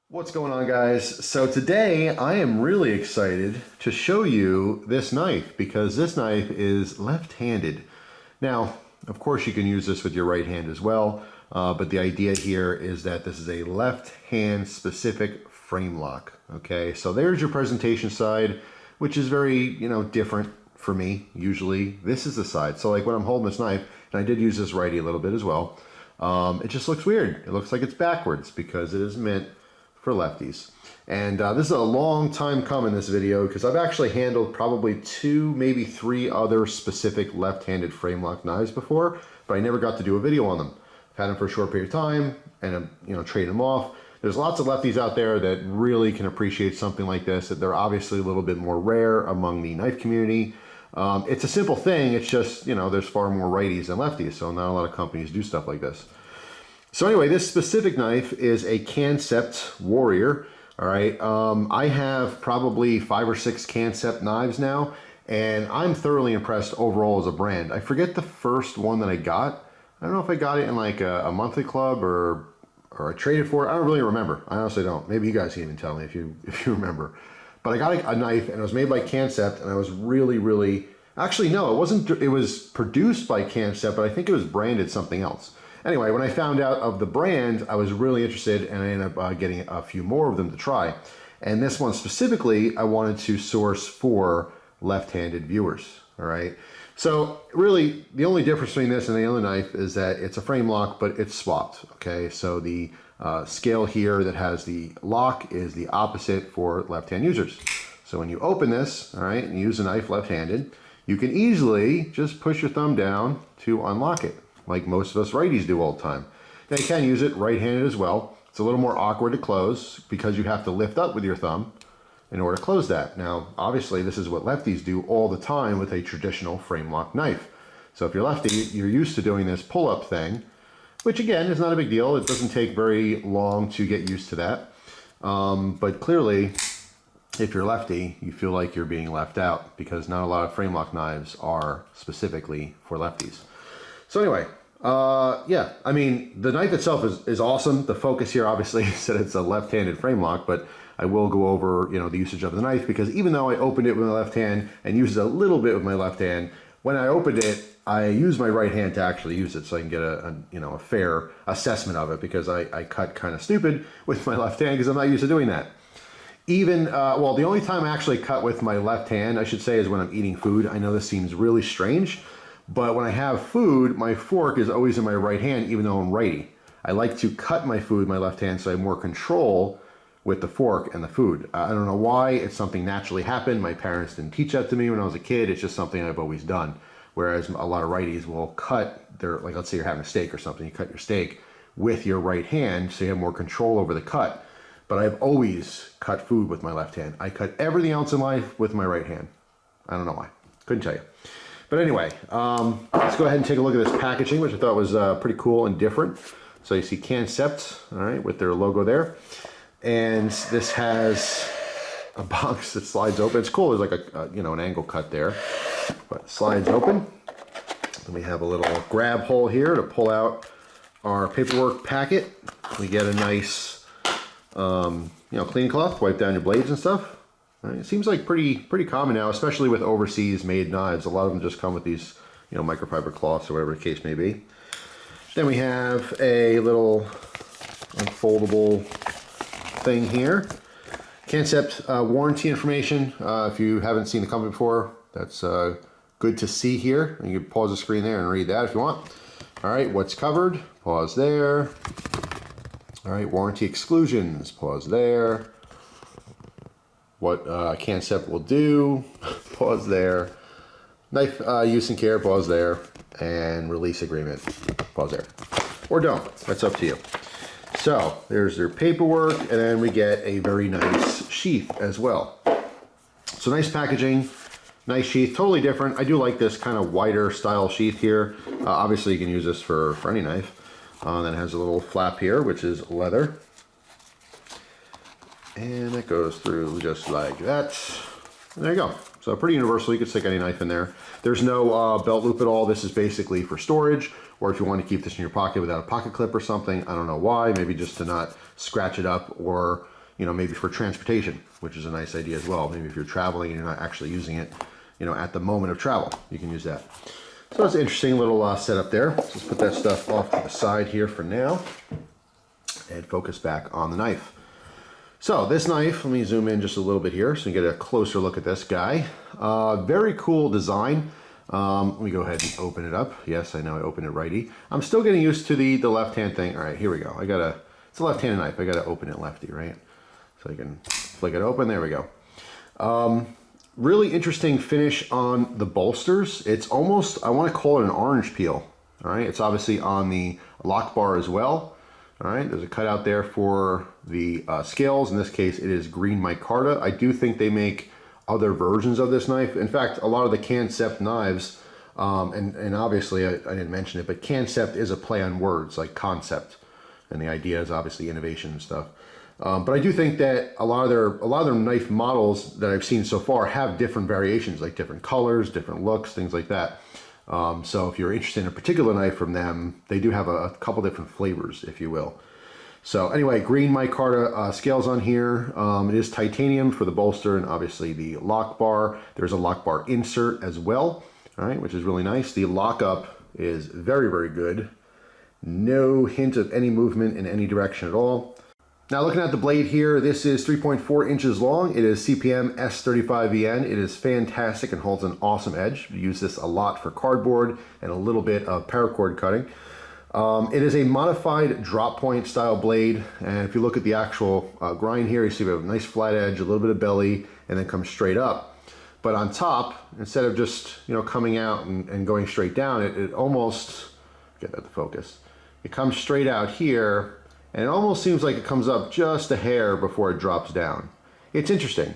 What's going on, guys? So today I am really excited to show you this knife because this knife is left-handed. Now, of course you can use this with your right hand as well, but the idea here is that this is a left-hand specific frame lock. Okay, so there's your presentation side, which is very, different for me. Usually this is the side. So like when I'm holding this knife, and I did use this righty a little bit as well, it just looks weird. It looks like it's backwards because it is meant for lefties. And this is a long time coming, this video, because I've actually handled probably 2, maybe 3 other specific left-handed frame lock knives before, but I never got to do a video on them. I've had them for a short period of time and I'm trading them off. There's lots of lefties out there that really can appreciate something like this, that they're obviously a little bit more rare among the knife community. It's a simple thing, it's just, there's far more righties than lefties, so not a lot of companies do stuff like this. So anyway, this specific knife is a Kancept Warrior. All right, I have probably 5 or 6 Kancept knives now, and I'm thoroughly impressed overall as a brand. I forget the first one that I got. I don't know if I got it in like a monthly club or I traded for it. I don't really remember. I honestly don't. Maybe you guys can even tell me if you remember. But I got a knife, and it was made by Kancept, and I was really actually no, it wasn't. It was produced by Kancept, but I think it was branded something else. Anyway, when I found out of the brand, I was really interested, and I ended up getting a few more of them to try. And this one specifically, I wanted to source for left-handed viewers, all right? So really, the only difference between this and the other knife is that it's a frame lock, but it's swapped, okay? So the scale here that has the lock is the opposite for left-hand users. So when you open this, all right, and use a knife left-handed, you can easily just push your thumb down to unlock it, like most of us righties do all the time. Now you can use it right-handed as well. It's a little more awkward to close because you have to lift up with your thumb in order to close that. Now, obviously this is what lefties do all the time with a traditional frame lock knife. So if you're lefty, you're used to doing this pull-up thing, which again is not a big deal. It doesn't take very long to get used to that. But clearly, if you're lefty, you feel like you're being left out because not a lot of frame lock knives are specifically for lefties. So anyway, yeah, I mean, the knife itself is awesome. The focus here obviously is that it's a left-handed frame lock, but I will go over, the usage of the knife because even though I opened it with my left hand and used it a little bit with my left hand, when I opened it, I used my right hand to actually use it so I can get a fair assessment of it because I cut kind of stupid with my left hand because I'm not used to doing that. Even, well, the only time I actually cut with my left hand, I should say, is when I'm eating food. I know this seems really strange, but when I have food, my fork is always in my right hand, even though I'm righty. I like to cut my food with my left hand so I have more control with the fork and the food. I don't know why, it's something naturally happened. My parents didn't teach that to me when I was a kid. It's just something I've always done. Whereas a lot of righties will cut their, like let's say you're having a steak or something, you cut your steak with your right hand so you have more control over the cut. But I've always cut food with my left hand. I cut everything else in life with my right hand. I don't know why, couldn't tell you. But anyway, let's go ahead and take a look at this packaging, which I thought was pretty cool and different. So you see Kancept, all right, with their logo there. And this has a box that slides open. It's cool, there's like an angle cut there, but it slides open. Then we have a little grab hole here to pull out our paperwork packet. We get a nice, cleaning cloth, wipe down your blades and stuff. It seems like pretty common now, especially with overseas made knives. A lot of them just come with these, microfiber cloths or whatever the case may be. Then we have a little unfoldable thing here. Kancept warranty information. If you haven't seen the company before, that's good to see here. You can pause the screen there and read that if you want. All right, what's covered? Pause there. All right, warranty exclusions. Pause there. What Kancept will do, pause there. Knife use and care, pause there. And release agreement, pause there. Or don't, that's up to you. So there's their paperwork, and then we get a very nice sheath as well. So nice packaging, nice sheath, totally different. I do like this kind of wider style sheath here. Obviously you can use this for any knife. Then it has a little flap here, which is leather. And it goes through just like that. And there you go. So pretty universal, you could stick any knife in there. There's no belt loop at all. This is basically for storage, or if you want to keep this in your pocket without a pocket clip or something. I don't know why, maybe just to not scratch it up or you know, maybe for transportation, which is a nice idea as well. Maybe if you're traveling and you're not actually using it, you know, at the moment of travel, you can use that. So that's an interesting little setup there. So let's put that stuff off to the side here for now and focus back on the knife. So this knife, let me zoom in just a little bit here so you get a closer look at this guy. Very cool design. Let me go ahead and open it up. Yes, I know I opened it righty. I'm still getting used to the left-hand thing. All right, here we go. It's a left-handed knife. I gotta open it lefty, right? So you can flick it open. There we go. Really interesting finish on the bolsters. It's almost, I want to call it an orange peel. All right, it's obviously on the lock bar as well. All right, there's a cutout there for the scales. In this case, it is green micarta. I do think they make other versions of this knife. In fact, a lot of the Kancept knives, and obviously I didn't mention it, but Kancept is a play on words like concept, and the idea is obviously innovation and stuff. But I do think that a lot of their knife models that I've seen so far have different variations, like different colors, different looks, things like that. So if you're interested in a particular knife from them, they do have a couple different flavors, if you will. So anyway, green micarta scales on here. It is titanium for the bolster and obviously the lock bar. There's a lock bar insert as well, all right, which is really nice. The lockup is very, very good. No hint of any movement in any direction at all. Now looking at the blade here, this is 3.4 inches long. It is CPM S35VN. It is fantastic and holds an awesome edge. We use this a lot for cardboard and a little bit of paracord cutting. It is a modified drop point style blade, and if you look at the actual grind here, you see we have a nice flat edge, a little bit of belly, and then comes straight up. But on top, instead of just, you know, coming out and going straight down, it almost, get that to focus, it comes straight out here, and it almost seems like it comes up just a hair before it drops down. It's interesting.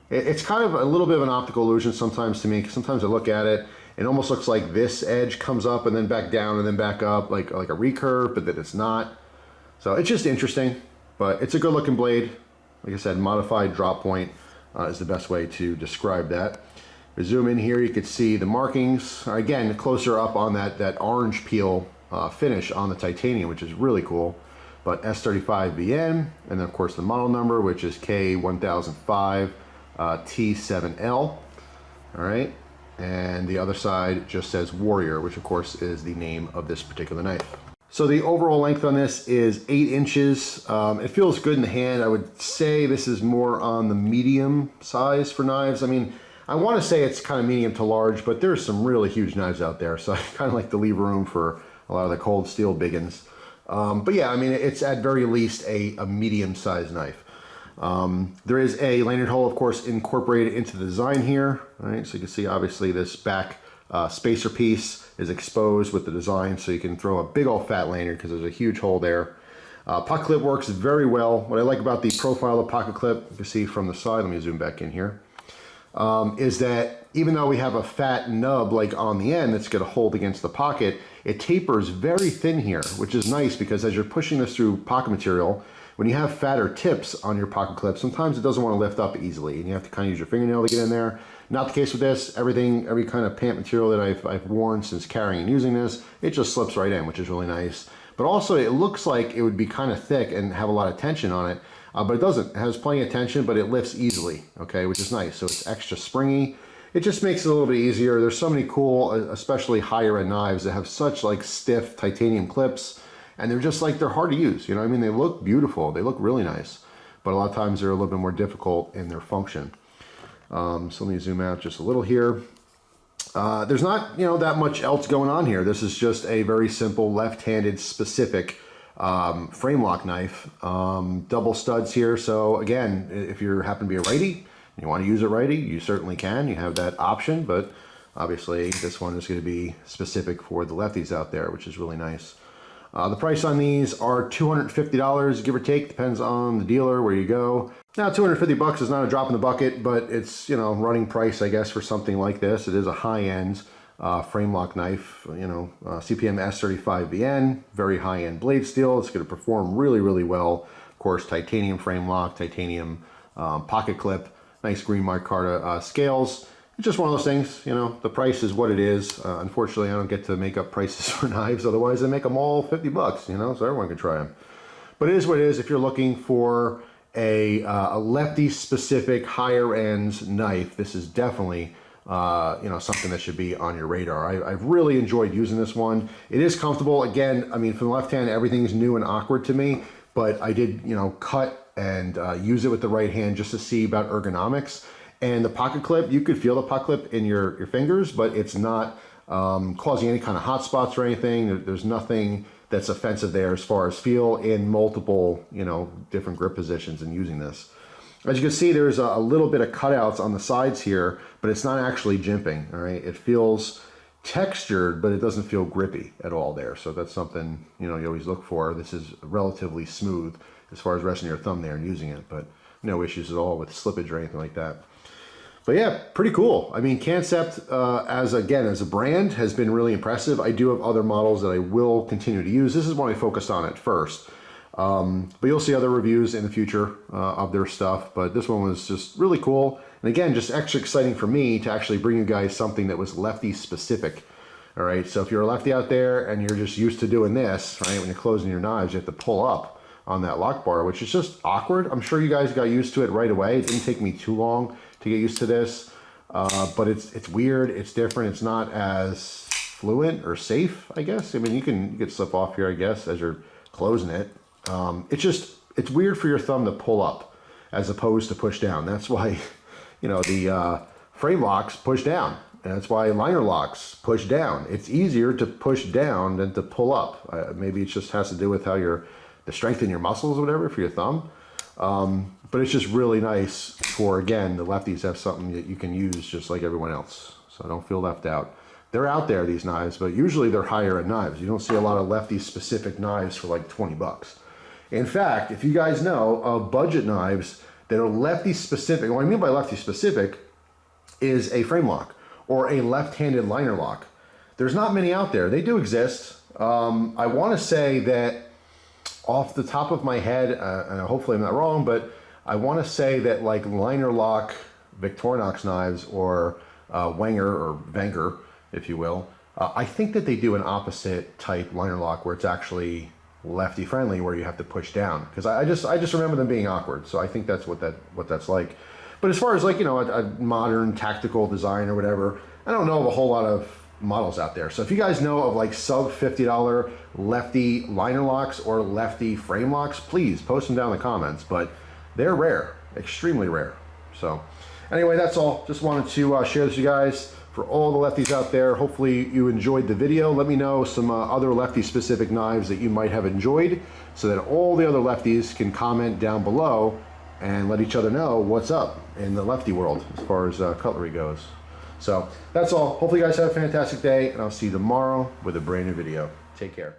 It's kind of a little bit of an optical illusion sometimes to me. Sometimes I look at it, it almost looks like this edge comes up and then back down and then back up, like a recurve, but then it's not. So it's just interesting, but it's a good looking blade. Like I said, modified drop point is the best way to describe that. If we zoom in here, you can see the markings. Again, closer up on that orange peel finish on the titanium, which is really cool. But S35VN, and then of course the model number, which is K1005 T7L. All right. And the other side just says Warrior, which of course is the name of this particular knife. So the overall length on this is 8 inches. It feels good in the hand. I would say this is more on the medium size for knives. I mean, I want to say it's kind of medium to large, but there's some really huge knives out there. So I kind of like to leave room for a lot of the cold steel biggins. But yeah, I mean, it's at very least a medium sized knife. There is a lanyard hole, of course, incorporated into the design here. All right, so you can see obviously this back spacer piece is exposed with the design, so you can throw a big old fat lanyard because there's a huge hole there. Pocket clip works very well. What I like about the profile of pocket clip, you can see from the side, let me zoom back in here, is that even though we have a fat nub like on the end that's going to hold against the pocket, it tapers very thin here, which is nice because as you're pushing this through pocket material, when you have fatter tips on your pocket clip, sometimes it doesn't want to lift up easily and you have to kind of use your fingernail to get in there. Not the case with this. Every kind of pant material that I've worn since carrying and using this, it just slips right in, which is really nice. But also it looks like it would be kind of thick and have a lot of tension on it, but it doesn't. It has plenty of tension, but it lifts easily, okay, which is nice. So it's extra springy. It just makes it a little bit easier. There's so many cool, especially higher end knives that have such like stiff titanium clips. And they're just like, they're hard to use. You know what I mean? They look beautiful. They look really nice. But a lot of times they're a little bit more difficult in their function. So let me zoom out just a little here. There's not, that much else going on here. This is just a very simple left-handed specific Framelock knife. Double studs here. So again, if you happen to be a righty and you want to use a righty, you certainly can. You have that option. But obviously this one is going to be specific for the lefties out there, which is really nice. The price on these are $250, give or take, depends on the dealer, where you go. Now, $250 is not a drop in the bucket, but it's, running price, I guess, for something like this. It is a high-end Framelock knife, CPM S35VN, very high-end blade steel. It's going to perform really, really well. Of course, titanium Framelock, titanium pocket clip, nice green micarta scales. It's just one of those things, the price is what it is. Unfortunately, I don't get to make up prices for knives. Otherwise, I make them all $50, so everyone can try them. But it is what it is. If you're looking for a lefty specific higher end knife, this is definitely you know, something that should be on your radar. I've really enjoyed using this one. It is comfortable. Again, I mean, from the left hand, everything's new and awkward to me, but I did, you know, cut and use it with the right hand just to see about ergonomics. And the pocket clip, you could feel the pocket clip in your fingers, but it's not causing any kind of hot spots or anything. There's nothing that's offensive there as far as feel in multiple, you know, different grip positions and using this. As you can see, there's a little bit of cutouts on the sides here, but it's not actually jimping, all right? It feels textured, but it doesn't feel grippy at all there. So that's something, you know, you always look for. This is relatively smooth as far as resting your thumb there and using it, but no issues at all with slippage or anything like that. But yeah, pretty cool. I mean, Kancept, as a brand, has been really impressive. I do have other models that I will continue to use. This is one I focused on at first. But you'll see other reviews in the future of their stuff. But this one was just really cool. And again, just extra exciting for me to actually bring you guys something that was lefty specific. All right, so if you're a lefty out there and you're just used to doing this, right, when you're closing your knives, you have to pull up on that lock bar, which is just awkward. I'm sure you guys got used to it right away. It didn't take me too long to get used to this, but it's weird, it's different, it's not as fluent or safe, I guess. I mean, you can slip off here, I guess, as you're closing it. It's weird for your thumb to pull up as opposed to push down. That's why, you know, the frame locks push down. And that's why liner locks push down. It's easier to push down than to pull up. Maybe it just has to do with how the strength in your muscles or whatever for your thumb. But it's just really nice for, again, the lefties have something that you can use just like everyone else. So don't feel left out. They're out there, these knives, but usually they're higher end knives. You don't see a lot of lefty specific knives for like 20 bucks. In fact, if you guys know of budget knives that are lefty specific, what I mean by lefty specific is a frame lock or a left-handed liner lock. There's not many out there. They do exist. I want to say that off the top of my head, and hopefully I'm not wrong, but I want to say that like liner lock Victorinox knives or Wenger, if you will, I think that they do an opposite type liner lock where it's actually lefty friendly, where you have to push down. Because I just remember them being awkward, so I think that's what that's like. But as far as like, you know, a modern tactical design or whatever, I don't know of a whole lot of models out there. So if you guys know of like sub $50 lefty liner locks or lefty frame locks, please post them down in the comments. But they're rare, extremely rare. So anyway, that's all. Just wanted to share this with you guys. For all the lefties out there, hopefully you enjoyed the video. Let me know some other lefty specific knives that you might have enjoyed so that all the other lefties can comment down below and let each other know what's up in the lefty world as far as cutlery goes. So that's all. Hopefully you guys have a fantastic day, and I'll see you tomorrow with a brand new video. Take care.